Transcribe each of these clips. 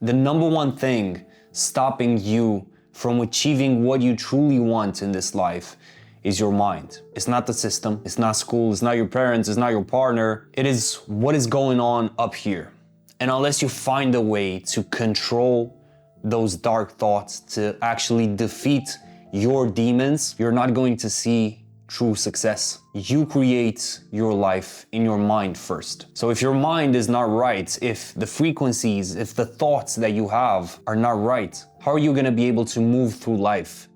The number one thing stopping you from achieving what you truly want in this life is your mind. It's not the system, it's not school, it's not your parents, it's not your partner. It is what is going on up here. And unless you find a way to control those dark thoughts, to actually defeat your demons, you're not going to see true success. You create your life in your mind first. So if your mind is not right, if the frequencies, if the thoughts that you have are not right, how are you going to be able to move through life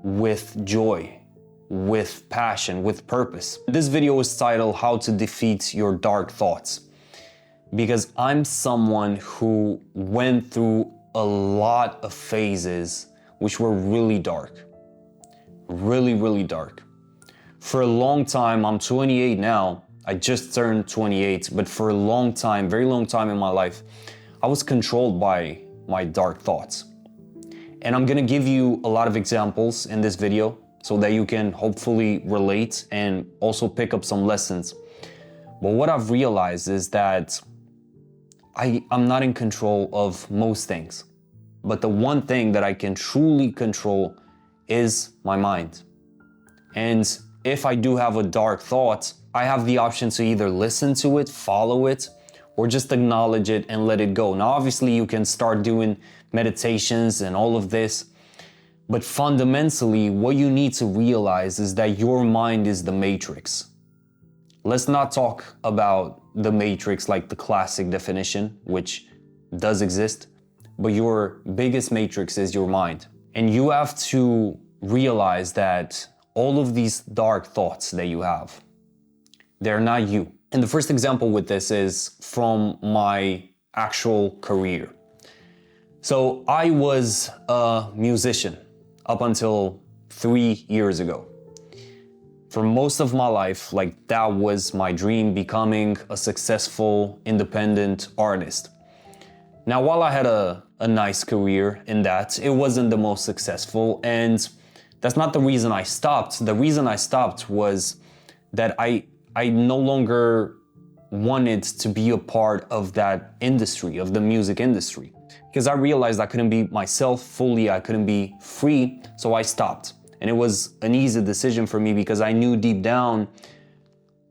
with joy, with passion, with purpose? This video is titled How to Defeat Your Dark Thoughts, because I'm someone who went through a lot of phases which were really dark, really dark. For a long time, I'm 28 now, I just turned 28, but for a long time, very long time in my life, I was controlled by my dark thoughts. And I'm gonna give you a lot of examples in this video so that you can hopefully relate and also pick up some lessons. But what I've realized is that I'm not in control of most things. But the one thing that I can truly control is my mind. And if I do have a dark thought, I have the option to either listen to it, follow it, or just acknowledge it and let it go. Now, obviously, you can start doing meditations and all of this, but fundamentally, what you need to realize is that your mind is the matrix. Let's not talk about the matrix like the classic definition, which does exist, but your biggest matrix is your mind. And you have to realize that all of these dark thoughts that you have, they're not you. And the first example with this is from my actual career. So I was a musician up until 3 years ago. For most of my life, like that was my dream, becoming a successful, independent artist. Now, while I had a nice career in that, it wasn't the most successful, and that's not the reason I stopped. The reason I stopped was that I no longer wanted to be a part of that industry, of the music industry, because I realized I couldn't be myself fully, I couldn't be free, so I stopped. And it was an easy decision for me because I knew deep down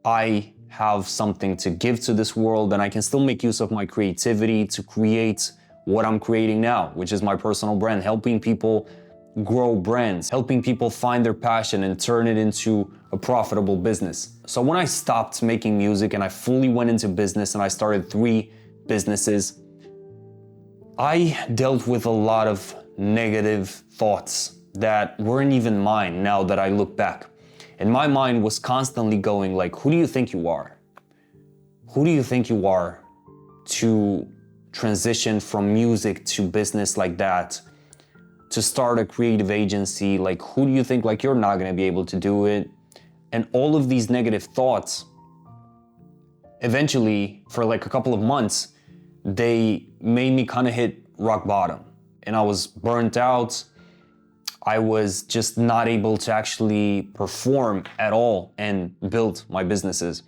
I have something to give to this world and I can still make use of my creativity to create what I'm creating now, which is my personal brand, helping people grow brands, helping people find their passion and turn it into a profitable business. So when I stopped making music and I fully went into business and I started 3 businesses, I dealt with a lot of negative thoughts that weren't even mine now that I look back. And my mind was constantly going like, who do you think you are? Who do you think you are to transition from music to business like that? To start a creative agency, like who do you think like you're not gonna be able to do it? And all of these negative thoughts, eventually for like a couple of months, they made me kind of hit rock bottom. And I was burnt out. I was just not able to actually perform at all and build my businesses.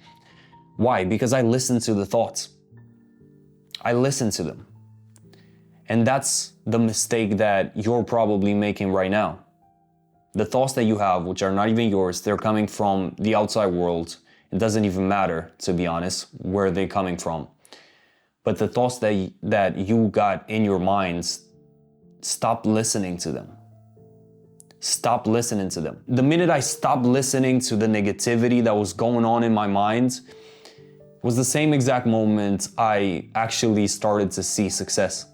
Why? Because I listened to the thoughts. I listened to them. And that's the mistake that you're probably making right now. The thoughts that you have, which are not even yours, they're coming from the outside world. It doesn't even matter, to be honest, where they're coming from. But the thoughts that you got in your minds, stop listening to them. Stop listening to them. The minute I stopped listening to the negativity that was going on in my mind was the same exact moment I actually started to see success.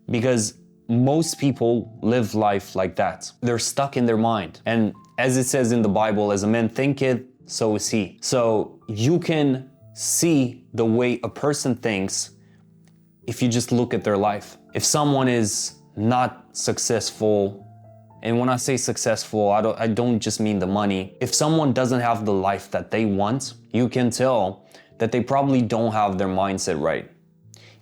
Because most people live life like that. They're stuck in their mind. And as it says in the Bible, as a man thinketh, so is he. So you can see the way a person thinks if you just look at their life. If someone is not successful, and when I say successful, I don't just mean the money. If someone doesn't have the life that they want, you can tell that they probably don't have their mindset right.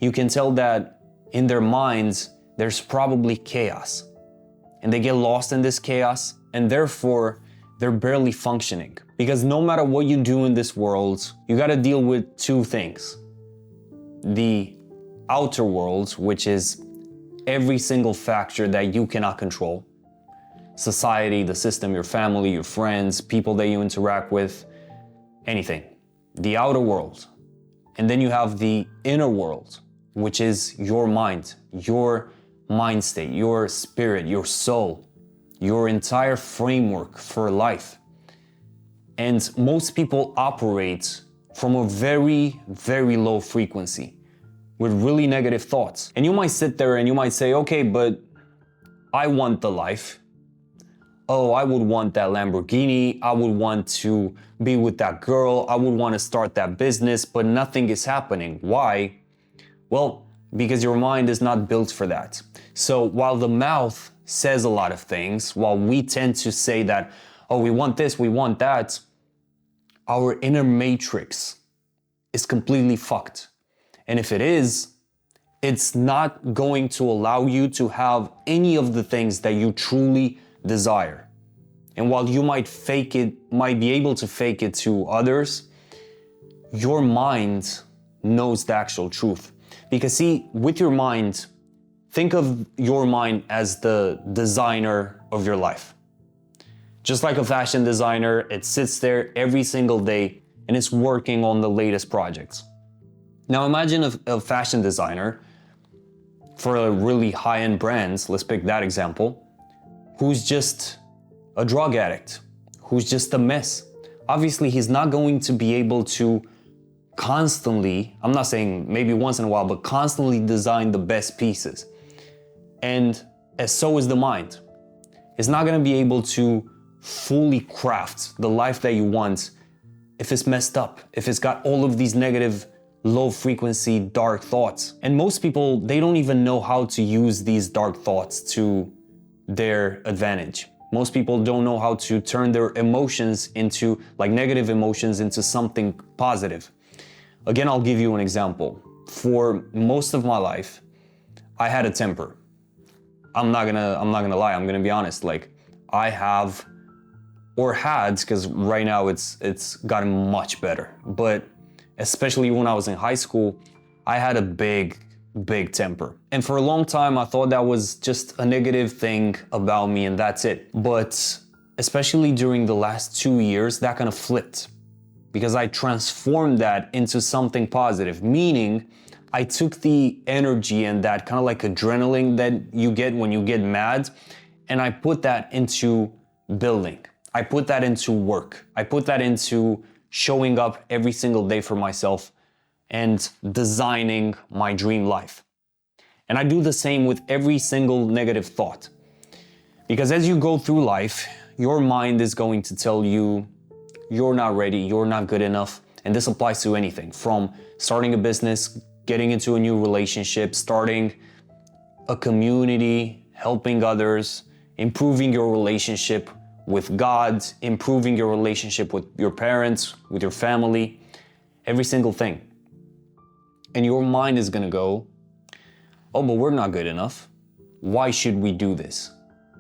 You can tell that in their minds, there's probably chaos. And they get lost in this chaos, and therefore, they're barely functioning. Because no matter what you do in this world, you gotta deal with 2 things. The outer world, which is every single factor that you cannot control. Society, the system, your family, your friends, people that you interact with, anything. The outer world. And then you have the inner world, which is your mind state, your spirit, your soul, your entire framework for life. And most people operate from a very, very low frequency with really negative thoughts. And you might sit there and you might say, okay, but I want the life. Oh, I would want that Lamborghini. I would want to be with that girl. I would want to start that business, but nothing is happening. Why? Well, because your mind is not built for that. So while the mouth says a lot of things, while we tend to say that, oh, we want this, we want that, our inner matrix is completely fucked. And if it is, it's not going to allow you to have any of the things that you truly desire. And while you might be able to fake it to others, your mind knows the actual truth. Because see, with your mind, think of your mind as the designer of your life. Just like a fashion designer, it sits there every single day and it's working on the latest projects. Now imagine a fashion designer for a really high-end brands, let's pick that example, who's just a drug addict, who's just a mess. Obviously, he's not going to be able to constantly, I'm not saying maybe once in a while, but constantly design the best pieces. And so is the mind. It's not going to be able to fully craft the life that you want if it's messed up, if it's got all of these negative, low frequency, dark thoughts. And most people, they don't even know how to use these dark thoughts to their advantage. Most people don't know how to turn their emotions into, like negative emotions, into something positive. Again, I'll give you an example. For most of my life, I had a temper. I'm not gonna lie, I'm gonna be honest. Like, I have, or had, because right now it's gotten much better. But especially when I was in high school, I had a big temper. And for a long time, I thought that was just a negative thing about me and that's it. But especially during the last 2 years, that kind of flipped because I transformed that into something positive, meaning I took the energy and that kind of like adrenaline that you get when you get mad, and I put that into building. I put that into work. I put that into showing up every single day for myself and designing my dream life. And I do the same with every single negative thought. Because as you go through life, your mind is going to tell you you're not ready, you're not good enough. And this applies to anything from starting a business, getting into a new relationship, starting a community, helping others, improving your relationship with God, improving your relationship with your parents, with your family, every single thing. And your mind is gonna go, oh, but we're not good enough. Why should we do this?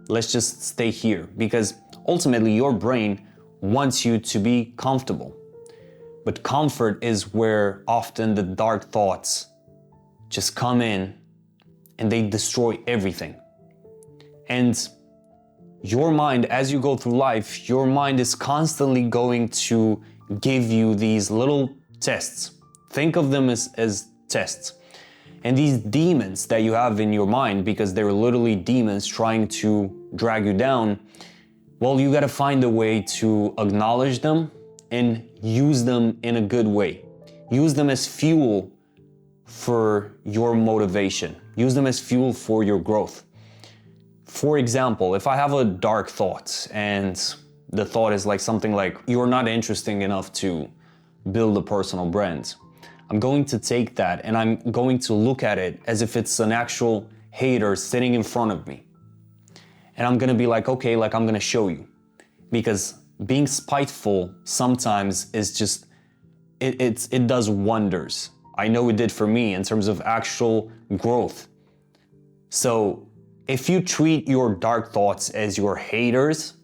Let's just stay here. Because ultimately your brain wants you to be comfortable. But comfort is where often the dark thoughts just come in and they destroy everything. And your mind, as you go through life, your mind is constantly going to give you these little tests. Think of them as tests. And these demons that you have in your mind, because they're literally demons trying to drag you down, well, you gotta find a way to acknowledge them and use them in a good way. Use them as fuel for your motivation. Use them as fuel for your growth. For example, if I have a dark thought and the thought is like something like, you're not interesting enough to build a personal brand, I'm going to take that and I'm going to look at it as if it's an actual hater sitting in front of me. And I'm gonna be like, okay, like I'm gonna show you. Because being spiteful sometimes is just, it does wonders. I know it did for me in terms of actual growth. So if you treat your dark thoughts as your haters,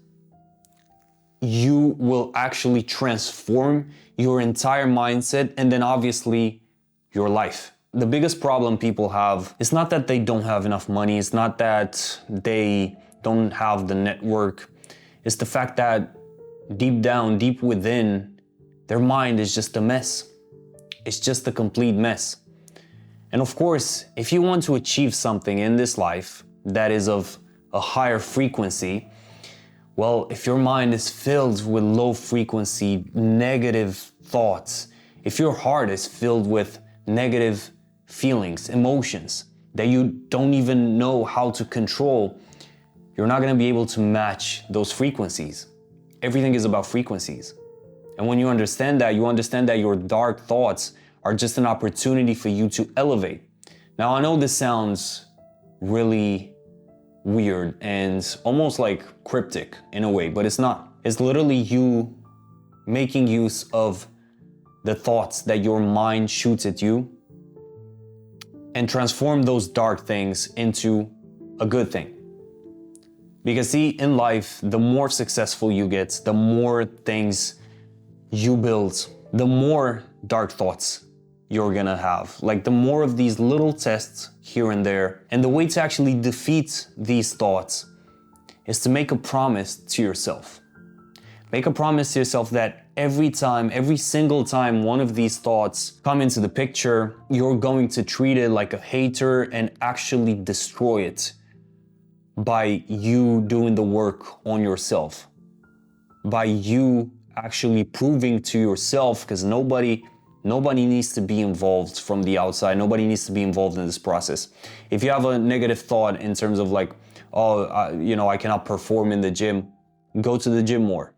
you will actually transform your entire mindset and then obviously your life. the biggest problem people have is not that they don't have enough money. It's not that they don't have the network. It's the fact that deep down, deep within, their mind is just a mess. It's just a complete mess. And of course, if you want to achieve something in this life that is of a higher frequency, well, if your mind is filled with low frequency, negative thoughts, if your heart is filled with negative feelings, emotions that you don't even know how to control, you're not gonna be able to match those frequencies. Everything is about frequencies. And when you understand that, your dark thoughts are just an opportunity for you to elevate. Now, I know this sounds really weird and almost like cryptic in a way, but it's not. It's literally you making use of the thoughts that your mind shoots at you and transform those dark things into a good thing. Because see, in life, the more successful you get, the more things you build, the more dark thoughts you're gonna have. Like the more of these little tests here and there. And the way to actually defeat these thoughts is to make a promise to yourself. Make a promise to yourself that every single time one of these thoughts come into the picture, you're going to treat it like a hater and actually destroy it by you doing the work on yourself. By you actually proving to yourself, because nobody needs to be involved from the outside. Nobody needs to be involved in this process. If you have a negative thought in terms of like, I cannot perform in the gym, go to the gym more.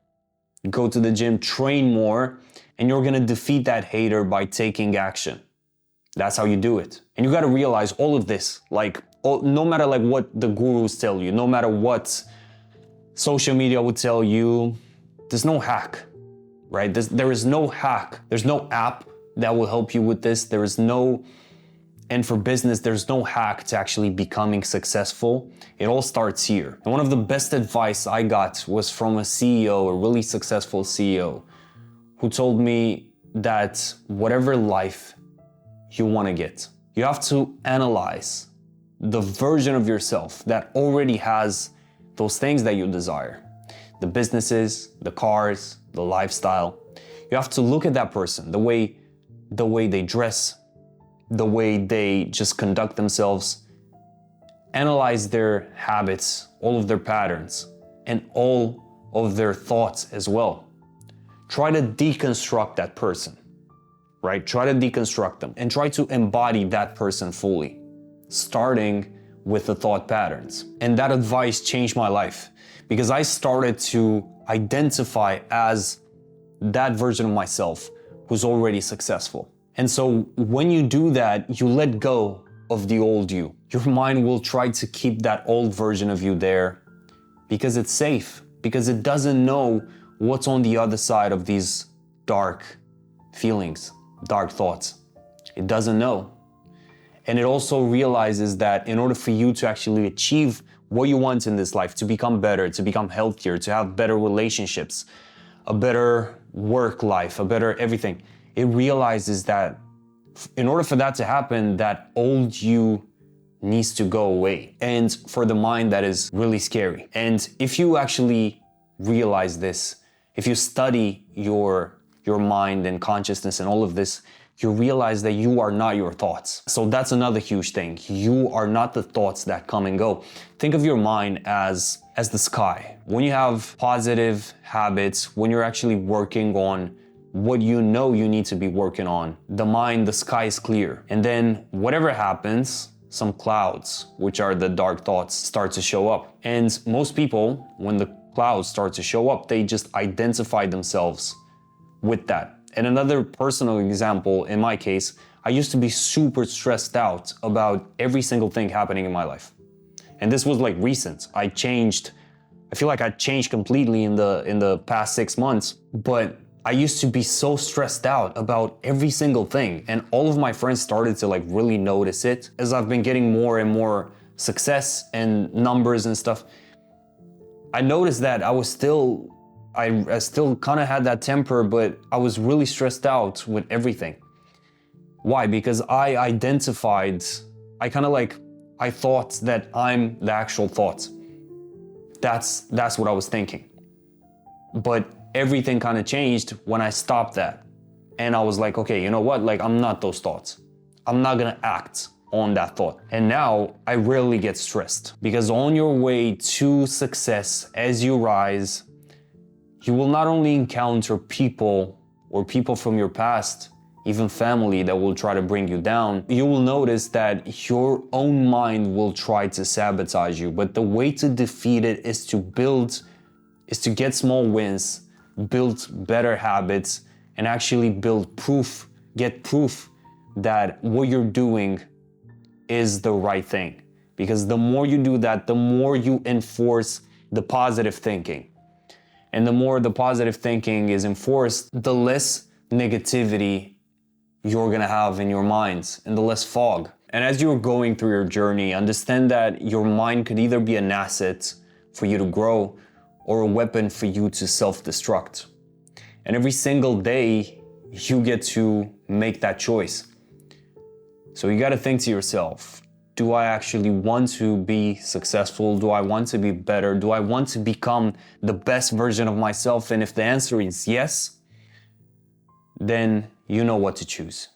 Go to the gym, train more, and you're gonna defeat that hater by taking action. That's how you do it. And you gotta realize all of this, no matter like what the gurus tell you, no matter what social media would tell you, there's no hack, right? There is no hack. There's no app that will help you with this. And for business, there's no hack to actually becoming successful. It all starts here. And one of the best advice I got was from a CEO, a really successful CEO, who told me that whatever life you want to get, you have to analyze the version of yourself that already has those things that you desire. The businesses, the cars, the lifestyle. You have to look at that person, the way they dress, the way they just conduct themselves, analyze their habits, all of their patterns, and all of their thoughts as well. Try to deconstruct that person, right? Try to deconstruct them and try to embody that person fully, starting with the thought patterns. And that advice changed my life because I started to identify as that version of myself who's already successful. And so when you do that, you let go of the old you. Your mind will try to keep that old version of you there because it's safe, because it doesn't know what's on the other side of these dark feelings, dark thoughts. It doesn't know. And it also realizes that in order for you to actually achieve what you want in this life, to become better, to become healthier, to have better relationships, a better work life, a better everything, it realizes that in order for that to happen, that old you needs to go away. And for the mind, that is really scary. And if you actually realize this, if you study your mind and consciousness and all of this, you realize that you are not your thoughts. So that's another huge thing. You are not the thoughts that come and go. Think of your mind as the sky. When you have positive habits, when you're actually working on what you know you need to be working on, the sky is clear. And then whatever happens, some clouds, which are the dark thoughts, start to show up. And most people, when the clouds start to show up, they just identify themselves with that. And another personal example, in my case, I used to be super stressed out about every single thing happening in my life. And this was like recent. I feel like I changed completely in the past 6 months, but I used to be so stressed out about every single thing. And all of my friends started to like really notice it as I've been getting more and more success and numbers and stuff. I noticed that I still kind of had that temper, but I was really stressed out with everything. Why? Because I identified, I thought that I'm the actual thought. That's what I was thinking. But everything kind of changed when I stopped that. And I was like, okay, you know what? Like, I'm not those thoughts. I'm not gonna act on that thought. And now I rarely get stressed, because on your way to success, as you rise, you will not only encounter people or people from your past, even family, that will try to bring you down. You will notice that your own mind will try to sabotage you, but the way to defeat it is to get small wins, build better habits, and actually get proof that what you're doing is the right thing. Because the more you do that, the more you enforce the positive thinking. And the more the positive thinking is enforced, the less negativity you're gonna have in your minds, and the less fog. And as you're going through your journey, understand that your mind could either be an asset for you to grow or a weapon for you to self-destruct. And every single day, you get to make that choice. So you gotta think to yourself, do I actually want to be successful? Do I want to be better? Do I want to become the best version of myself? And if the answer is yes, then you know what to choose.